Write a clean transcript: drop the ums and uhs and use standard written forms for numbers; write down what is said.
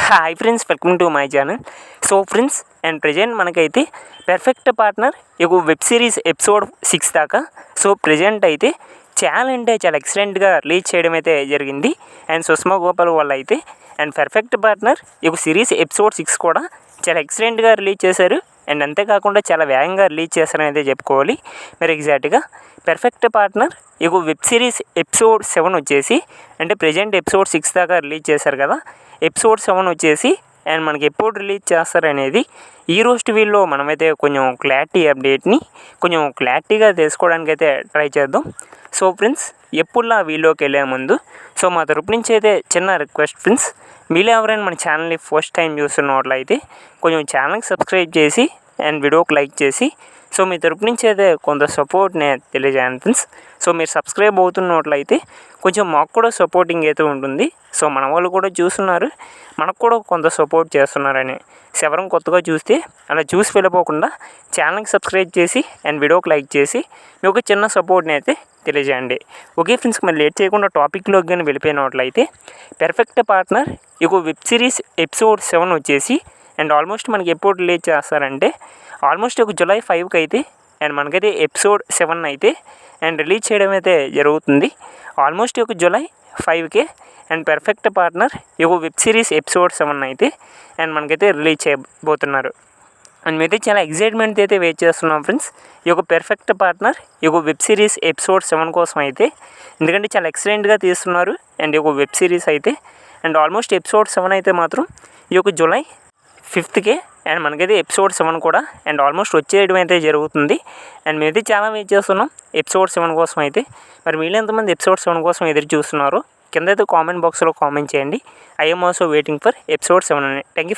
Hi friends, welcome to my channel. So friends, and present మనకైతే perfect partner web series episode 6 దాకా present అయితే చాలా అంటే చాలా ఎక్సలెంట్గా రిలీజ్ చేయడం అయితే జరిగింది. అండ్ సుష్మా గోపాల్ వాళ్ళు అయితే and perfect partner series episode 6 కూడా చాలా ఎక్సలెంట్గా రిలీజ్ చేశారు. అండ్ అంతేకాకుండా చాలా వేగంగా రిలీజ్ చేశారని అయితే చెప్పుకోవాలి. మరి ఎగ్జాక్ట్గా perfect partner web series episode 7 వచ్చేసి అంటే ప్రజెంట్ ఎపిసోడ్ 6 దాకా రిలీజ్ చేశారు కదా. ఎపిసోడ్ 7 వచ్చేసి అండ్ మనకి ఎప్పుడు రిలీజ్ చేస్తారనేది ఈ రోజు టీవీలో మనమైతే కొంచెం క్లారిటీగా తెలుసుకోవడానికి అయితే ట్రై చేద్దాం. సో ఫ్రెండ్స్, ఎప్పుడులా వీడియోకి వెళ్ళే ముందు మా తరపు నుంచి అయితే చిన్న రిక్వెస్ట్ ఫ్రెండ్స్, మీలో ఎవరైనా మన ఛానల్ని ఫస్ట్ టైం చూస్తున్నట్లయితే కొంచెం ఛానల్కి సబ్స్క్రైబ్ చేసి అండ్ వీడియోకి లైక్ చేసి మీ తరపు నుంచి అయితే కొంత సపోర్ట్ని తెలియజేయండి ఫ్రెండ్స్. మీరు సబ్స్క్రైబ్ అవుతున్నట్లయితే కొంచెం మాకు కూడా సపోర్టింగ్ అయితే ఉంటుంది. మన వాళ్ళు కూడా చూస్తున్నారు, మనకు కూడా కొంత సపోర్ట్ చేస్తున్నారని. ఎవరైనా కొత్తగా చూస్తే అలా చూసి వెళ్ళిపోకుండా ఛానల్కి సబ్స్క్రైబ్ చేసి అండ్ వీడియోకి లైక్ చేసి మీ ఒక చిన్న సపోర్ట్ని అయితే తెలియజేయండి. ఓకే ఫ్రెండ్స్, మరి లేట్ చేయకుండా టాపిక్లోకి కానీ వెళ్ళిపోయినట్లయితే perfect partner web series episode 7 వచ్చేసి అండ్ ఆల్మోస్ట్ మనకి ఎప్పుడు రిలీజ్ చేస్తారంటే ఆల్మోస్ట్ జూలై 5కి అయితే అండ్ మనకైతే ఎపిసోడ్ 7 అయితే అండ్ రిలీజ్ చేయడం అయితే జరుగుతుంది. ఆల్మోస్ట్ జూలై 5కే and perfect partner web series episode 7 అయితే అండ్ మనకైతే రిలీజ్ చేయబోతున్నారు. అండ్ మీరైతే చాలా ఎగ్జైట్మెంట్ అయితే వెయిట్ చేస్తున్నాం friends. Perfect partner web series episode 7 కోసం అయితే, ఎందుకంటే చాలా ఎక్సలెంట్గా తీస్తున్నారు అండ్ వెబ్ సిరీస్ అయితే. అండ్ ఆల్మోస్ట్ ఎపిసోడ్ 7 అయితే మాత్రం జూలై 5కే అండ్ మనకైతే ఎపిసోడ్ 7 కూడా అండ్ ఆల్మోస్ట్ వచ్చేయడం అయితే జరుగుతుంది. అండ్ మేమైతే చాలా వెయిట్ చేస్తున్నాం ఎపిసోడ్ 7 కోసం అయితే. మరి మీరు ఎంతమంది ఎపిసోడ్ 7 కోసం ఎదురు చూస్తున్నారు కింద అయితే కామెంట్ బాక్స్లో కామెంట్ చేయండి. I'm also waiting for episode 7 అని. Thank you.